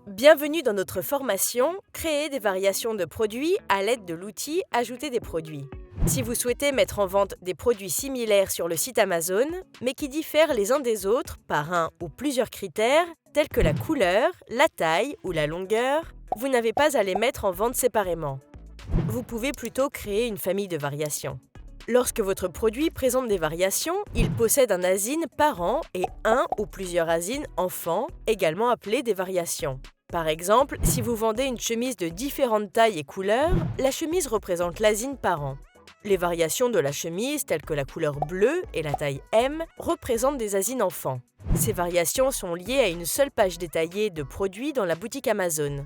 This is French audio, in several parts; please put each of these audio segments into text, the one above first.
Bienvenue dans notre formation « Créer des variations de produits à l'aide de l'outil Ajouter des produits ». Si vous souhaitez mettre en vente des produits similaires sur le site Amazon, mais qui diffèrent les uns des autres par un ou plusieurs critères, tels que la couleur, la taille ou la longueur, vous n'avez pas à les mettre en vente séparément. Vous pouvez plutôt créer une famille de variations. Lorsque votre produit présente des variations, il possède un asine parent et un ou plusieurs asines enfants, également appelés des variations. Par exemple, si vous vendez une chemise de différentes tailles et couleurs, la chemise représente l'asine parent. Les variations de la chemise, telles que la couleur bleue et la taille M, représentent des asines enfants. Ces variations sont liées à une seule page détaillée de produits dans la boutique Amazon.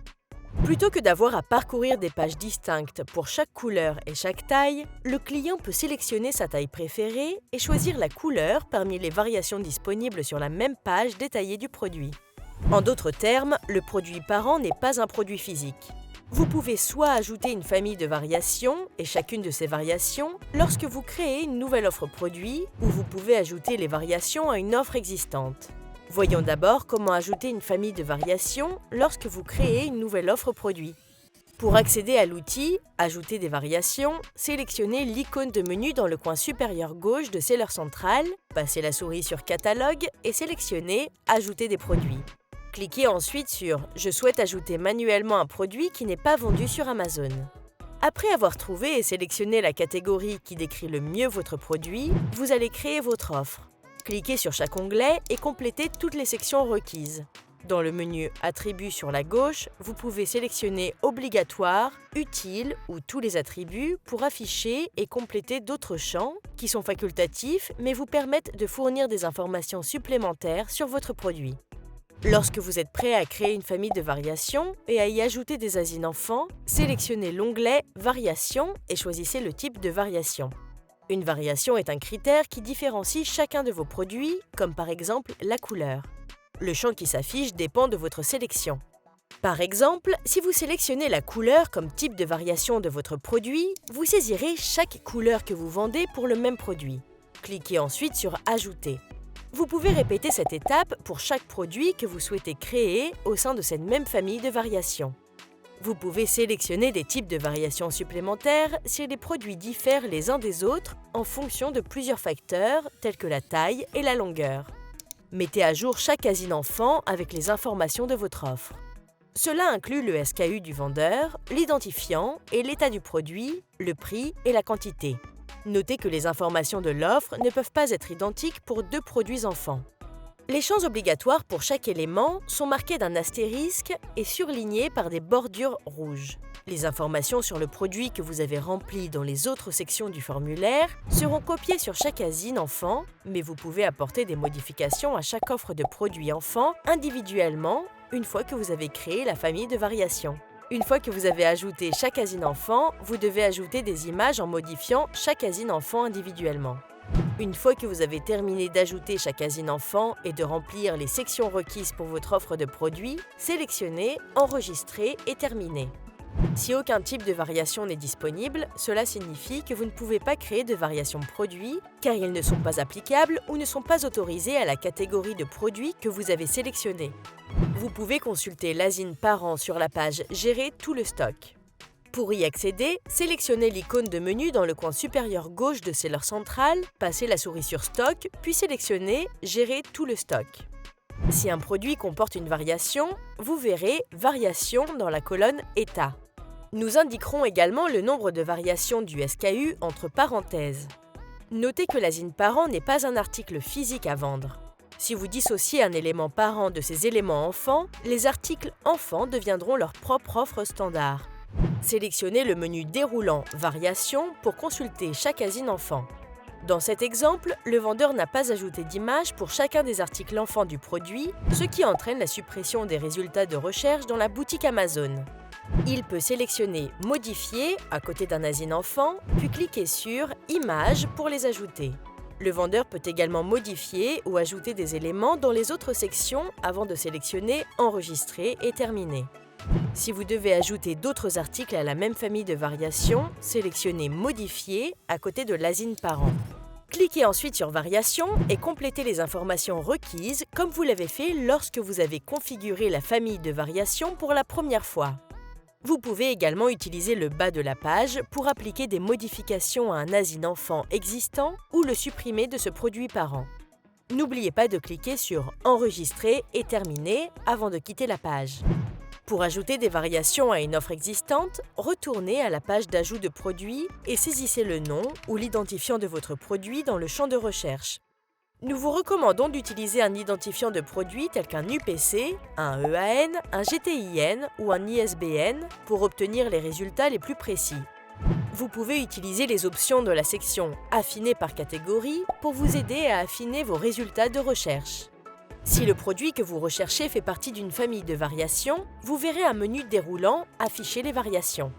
Plutôt que d'avoir à parcourir des pages distinctes pour chaque couleur et chaque taille, le client peut sélectionner sa taille préférée et choisir la couleur parmi les variations disponibles sur la même page détaillée du produit. En d'autres termes, le produit parent n'est pas un produit physique. Vous pouvez soit ajouter une famille de variations et chacune de ces variations lorsque vous créez une nouvelle offre produit, ou vous pouvez ajouter les variations à une offre existante. Voyons d'abord comment ajouter une famille de variations lorsque vous créez une nouvelle offre produit. Pour accéder à l'outil « Ajouter des variations », sélectionnez l'icône de menu dans le coin supérieur gauche de Seller Central, passez la souris sur « Catalogue » et sélectionnez « Ajouter des produits ». Cliquez ensuite sur « Je souhaite ajouter manuellement un produit qui n'est pas vendu sur Amazon ». Après avoir trouvé et sélectionné la catégorie qui décrit le mieux votre produit, vous allez créer votre offre. Cliquez sur chaque onglet et complétez toutes les sections requises. Dans le menu « Attributs » sur la gauche, vous pouvez sélectionner « Obligatoire »,« Utile » ou « Tous les attributs » pour afficher et compléter d'autres champs qui sont facultatifs mais vous permettent de fournir des informations supplémentaires sur votre produit. Lorsque vous êtes prêt à créer une famille de variations et à y ajouter des asines enfants, sélectionnez l'onglet « Variations » et choisissez le type de variation. Une variation est un critère qui différencie chacun de vos produits, comme par exemple la couleur. Le champ qui s'affiche dépend de votre sélection. Par exemple, si vous sélectionnez la couleur comme type de variation de votre produit, vous saisirez chaque couleur que vous vendez pour le même produit. Cliquez ensuite sur « Ajouter ». Vous pouvez répéter cette étape pour chaque produit que vous souhaitez créer au sein de cette même famille de variations. Vous pouvez sélectionner des types de variations supplémentaires si les produits diffèrent les uns des autres en fonction de plusieurs facteurs tels que la taille et la longueur. Mettez à jour chaque asine enfant avec les informations de votre offre. Cela inclut le SKU du vendeur, l'identifiant et l'état du produit, le prix et la quantité. Notez que les informations de l'offre ne peuvent pas être identiques pour deux produits enfants. Les champs obligatoires pour chaque élément sont marqués d'un astérisque et surlignés par des bordures rouges. Les informations sur le produit que vous avez rempli dans les autres sections du formulaire seront copiées sur chaque asine enfant, mais vous pouvez apporter des modifications à chaque offre de produits enfants individuellement une fois que vous avez créé la famille de variations. Une fois que vous avez ajouté chaque asine enfant, vous devez ajouter des images en modifiant chaque asine enfant individuellement. Une fois que vous avez terminé d'ajouter chaque asine enfant et de remplir les sections requises pour votre offre de produit, sélectionnez « Enregistrer » et terminez. Si aucun type de variation n'est disponible, cela signifie que vous ne pouvez pas créer de variations produits car ils ne sont pas applicables ou ne sont pas autorisés à la catégorie de produits que vous avez sélectionnée. Vous pouvez consulter l'asine parent sur la page « Gérer tout le stock ». Pour y accéder, sélectionnez l'icône de menu dans le coin supérieur gauche de Seller Central, passez la souris sur « Stock » puis sélectionnez « Gérer tout le stock ». Si un produit comporte une variation, vous verrez « Variation » dans la colonne « État ». Nous indiquerons également le nombre de variations du SKU entre parenthèses. Notez que l'asine parent n'est pas un article physique à vendre. Si vous dissociez un élément parent de ses éléments enfants, les articles enfants deviendront leur propre offre standard. Sélectionnez le menu déroulant « Variations » pour consulter chaque asine enfant. Dans cet exemple, le vendeur n'a pas ajouté d'image pour chacun des articles enfants du produit, ce qui entraîne la suppression des résultats de recherche dans la boutique Amazon. Il peut sélectionner « Modifier » à côté d'un asine enfant, puis cliquer sur « Images » pour les ajouter. Le vendeur peut également modifier ou ajouter des éléments dans les autres sections avant de sélectionner « Enregistrer » et « Terminer ». Si vous devez ajouter d'autres articles à la même famille de variations, sélectionnez « Modifier » à côté de l'asine parent. Cliquez ensuite sur Variations et complétez les informations requises comme vous l'avez fait lorsque vous avez configuré la famille de variations pour la première fois. Vous pouvez également utiliser le bas de la page pour appliquer des modifications à un asile enfant existant ou le supprimer de ce produit parent. N'oubliez pas de cliquer sur « Enregistrer et terminer » avant de quitter la page. Pour ajouter des variations à une offre existante, retournez à la page d'ajout de produit et saisissez le nom ou l'identifiant de votre produit dans le champ de recherche. Nous vous recommandons d'utiliser un identifiant de produit tel qu'un UPC, un EAN, un GTIN ou un ISBN pour obtenir les résultats les plus précis. Vous pouvez utiliser les options de la section « Affiner par catégorie » pour vous aider à affiner vos résultats de recherche. Si le produit que vous recherchez fait partie d'une famille de variations, vous verrez un menu déroulant « Afficher les variations ».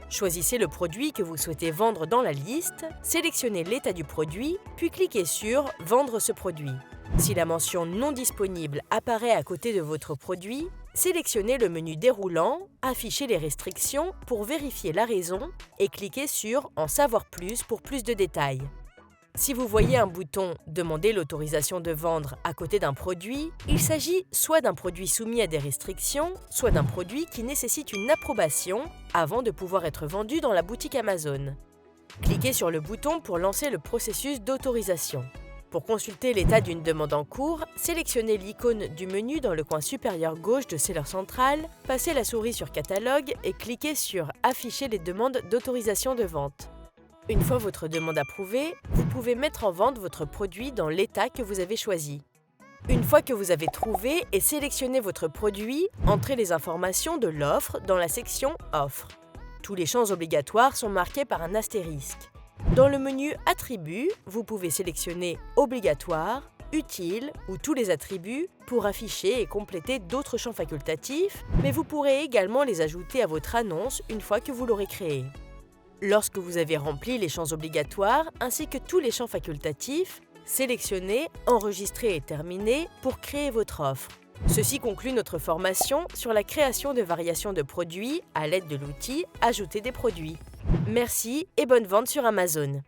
Choisissez le produit que vous souhaitez vendre dans la liste, sélectionnez l'état du produit, puis cliquez sur « Vendre ce produit ». Si la mention « Non disponible » apparaît à côté de votre produit, sélectionnez le menu déroulant « Afficher les restrictions » pour vérifier la raison et cliquez sur « En savoir plus » pour plus de détails. Si vous voyez un bouton « Demander l'autorisation de vendre » à côté d'un produit, il s'agit soit d'un produit soumis à des restrictions, soit d'un produit qui nécessite une approbation avant de pouvoir être vendu dans la boutique Amazon. Cliquez sur le bouton pour lancer le processus d'autorisation. Pour consulter l'état d'une demande en cours, sélectionnez l'icône du menu dans le coin supérieur gauche de Seller Central, passez la souris sur Catalogue et cliquez sur « Afficher les demandes d'autorisation de vente ». Une fois votre demande approuvée, vous pouvez mettre en vente votre produit dans l'état que vous avez choisi. Une fois que vous avez trouvé et sélectionné votre produit, entrez les informations de l'offre dans la section « Offre ». Tous les champs obligatoires sont marqués par un astérisque. Dans le menu « Attributs », vous pouvez sélectionner « Obligatoire »,« Utile » ou tous les attributs pour afficher et compléter d'autres champs facultatifs, mais vous pourrez également les ajouter à votre annonce une fois que vous l'aurez créée. Lorsque vous avez rempli les champs obligatoires ainsi que tous les champs facultatifs, sélectionnez « Enregistrer et terminer » pour créer votre offre. Ceci conclut notre formation sur la création de variations de produits à l'aide de l'outil « Ajouter des produits ». Merci et bonne vente sur Amazon.